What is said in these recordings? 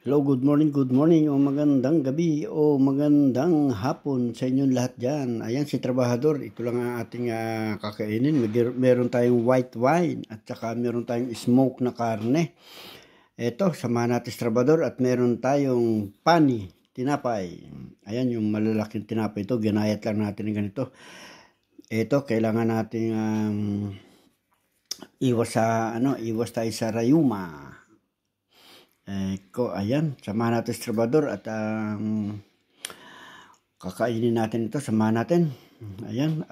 Hello, good morning o magandang gabi o magandang hapon sa inyong lahat dyan. Ayan si Trabahador, ito lang ang ating kakainin. Meron tayong white wine at saka meron tayong smoke na karne. Ito, samahan natin si Trabahador at meron tayong pani, tinapay. Ayan yung malalaking tinapay ito, ginayat lang natin ng ganito. Ito, kailangan natin iwas tayo sa rayuma. Ayan, samahan natin si Trabador at kakainin natin ito, samahan natin. Ayan,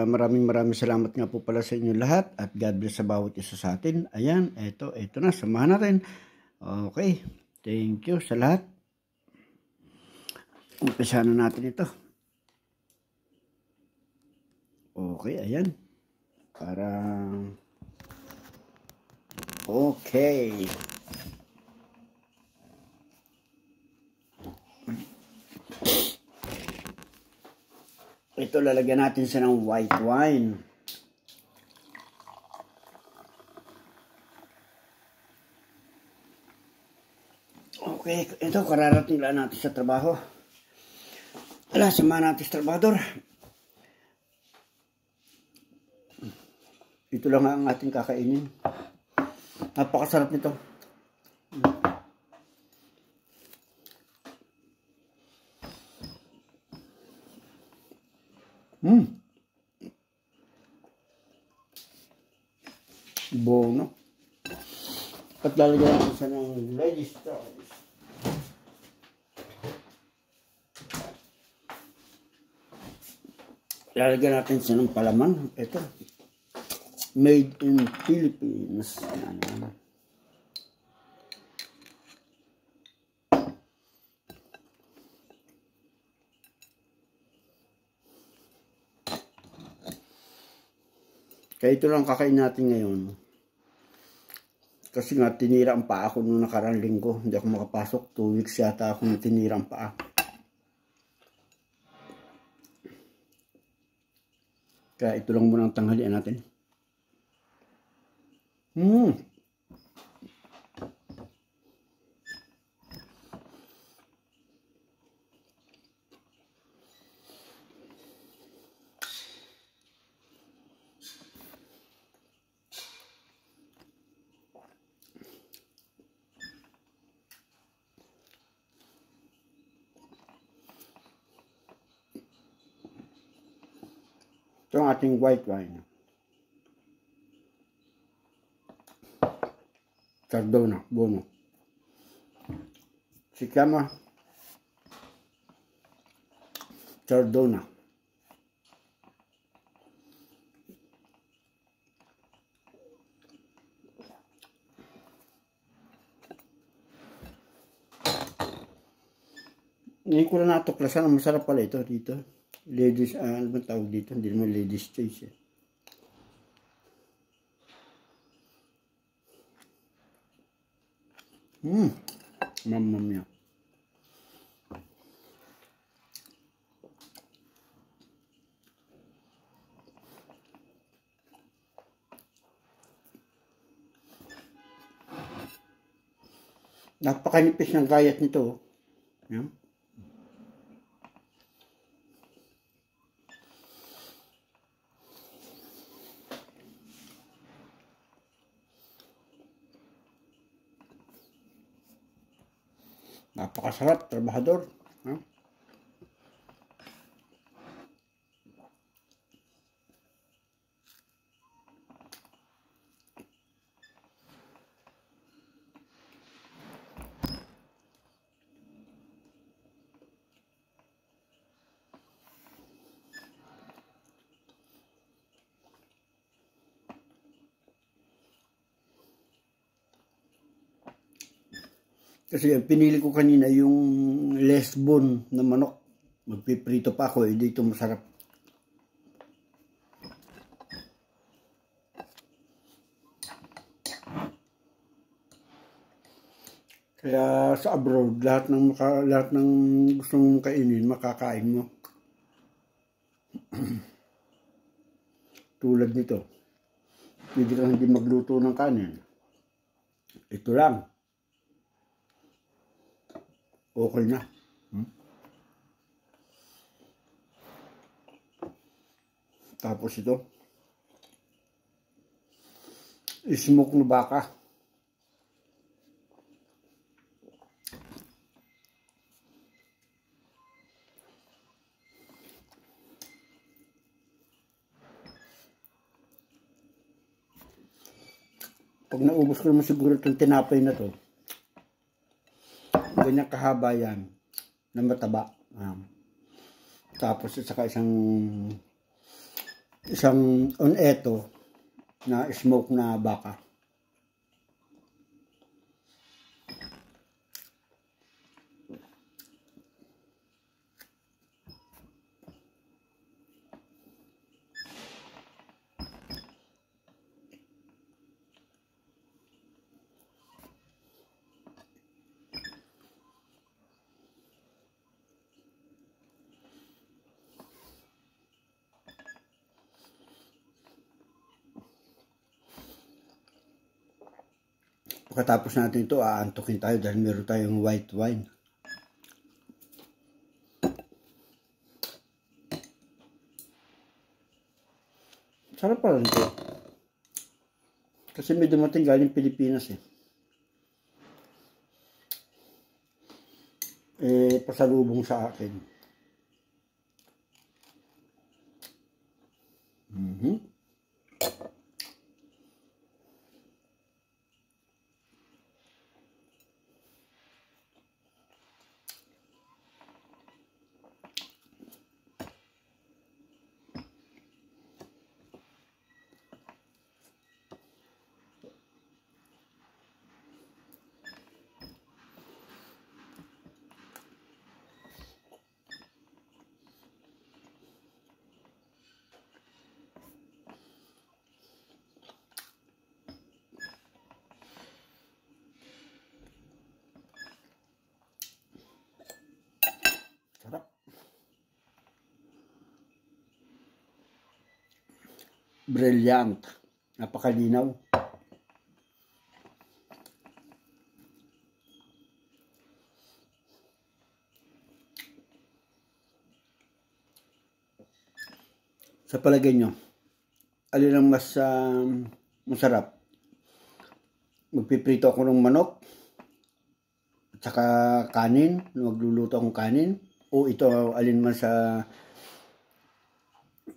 maraming salamat nga po pala sa inyo lahat at God bless sa bawat isa sa atin. Ayan, ito na, samahan natin. Okay, thank you sa lahat. Umpisa na natin ito. Okay, ayan. Okay. Ito, lalagyan natin siya ng white wine. Okay, ito, kararating lang natin sa trabaho. Samahan natin sa trabahador. Ito lang ang ating kakainin. Napakasarap nito. Bono. At lalagyan natin siya ng ladies choice. Lalagyan natin siya ng palaman. Ito. Made in Philippines. Ayan. Kaya ito lang kakain natin ngayon. Kasi nga tinira ang paa ko nung nakarang linggo. Hindi ako makapasok. 2 weeks yata akong tinira ang paa. Kaya ito lang muna ang tanghalian natin. Ito ang ating white wine. Chardonnay, buono. Si chiama Chardonnay. Ngayon ko na natuklasan, ang masarap pala ito dito. Ladies, ano ba tawag dito? Hindi naman ladies choice eh. Mamma mia. Napakanipis ng gayat nito. Yan. Napakasarap, trabahador. Kasi pinili ko kanina yung less bone na manok. Magpiprito pa ako, dito masarap. Kaya sa abroad, lahat ng gusto mong kainin, makakain mo. Tulad nito. Pwede kang hindi magluto ng kanin. Ito lang. Okay na. Tapos ito, smoke na baka. Pag naubos ko naman siguro itong tinapay na to, ganyan kahaba yan, na mataba. Tapos saka isang oneto na smoke na baka. Pagkatapos natin ito, aantukin tayo dahil meron tayong white wine. Sarap pala nito. Kasi may dumating galing Pilipinas eh. Pasalubong sa akin. Sarap. Brilliant. Napakalinaw. Sa palagay nyo, alin ang mas masarap? Magpiprito ako ng manok at saka kanin, magluluto akong kanin, o ito alin man sa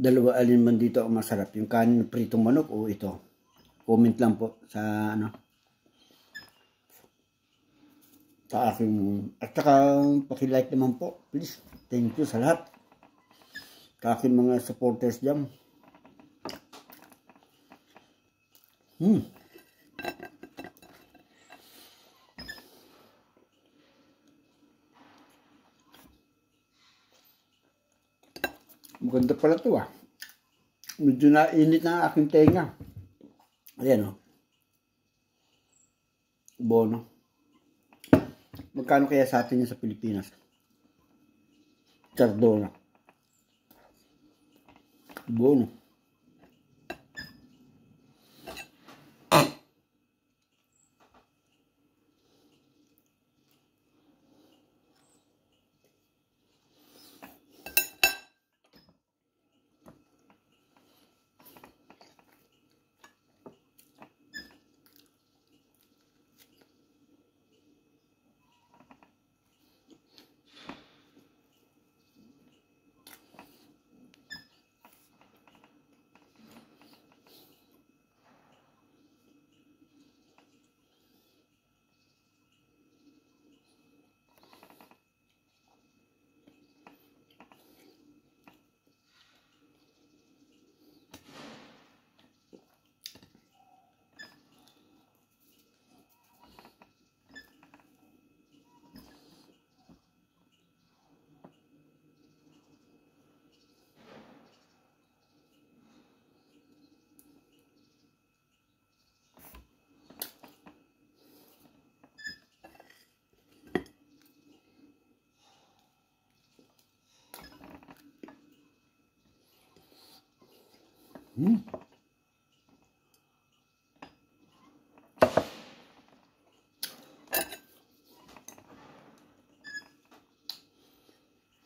dalawa, alin man dito ang masarap, yung kanin pritong manok o ito? Comment lang po sa sa aking, at saka paki-like naman po, please. Thank you sa lahat, sa aking mga supporters dyan. Maganda pala ito Medyo nainit na ang aking tenga. Ayan Bono. Magkano kaya sa atin yun sa Pilipinas? Chardona. Bono.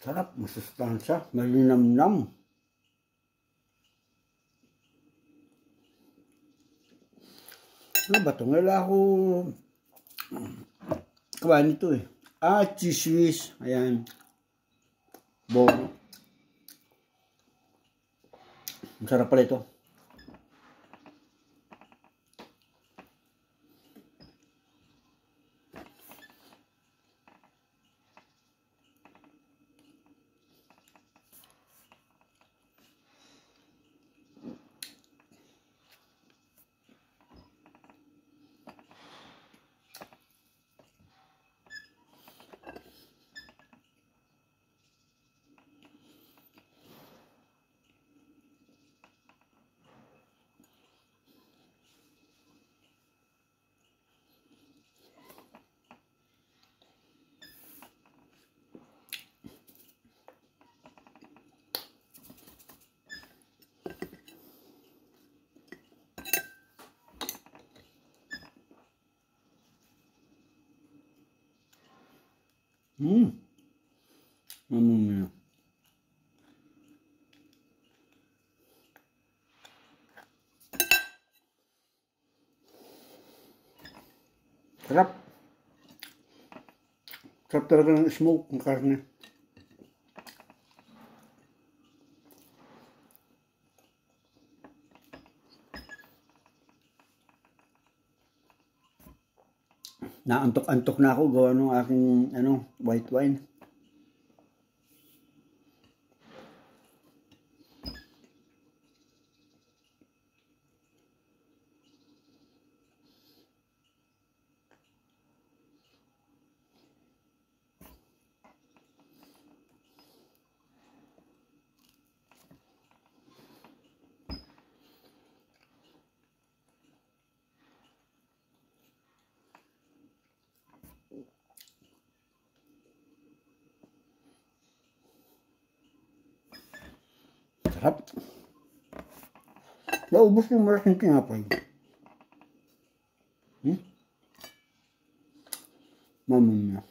Sarap, masustansya, malinamnam. Ano ba ito? Wala ako kawan ito eh. Cheese whiz. Ayan. Bong. Masarap pala ito. Mamumia. Sarap. Sarap talaga ng smoke ng karne. Naantok-antok na ako gawa ng aking white wine. Sarap. Naubos yung maras ng tinapay. Mamumia.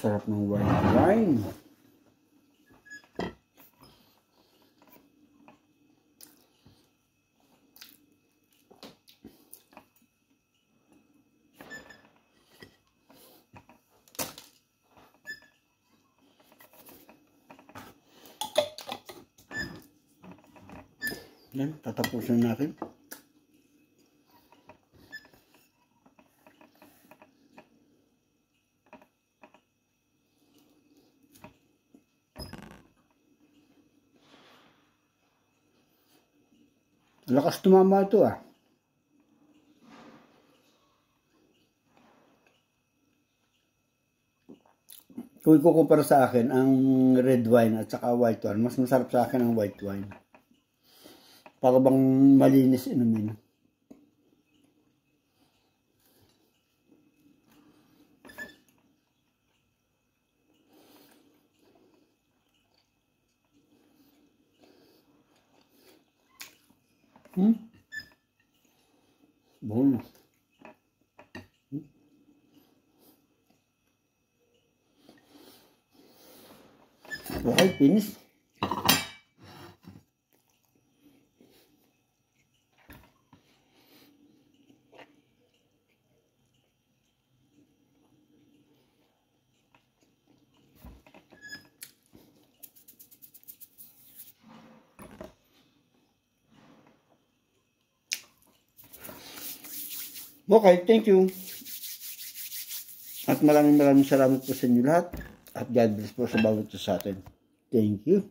Sarap ng white wine. Yan, tatapusin natin. Lakas tumama ito ah. Kung ikukumpara sa akin ang red wine at saka white wine, mas masarap sa akin ang white wine. Para bang malinis inumin. Bon. Okay, finish. Okay, thank you. At maraming salamat po sa inyo lahat. At God bless po sa bawat isa sa atin. Thank you.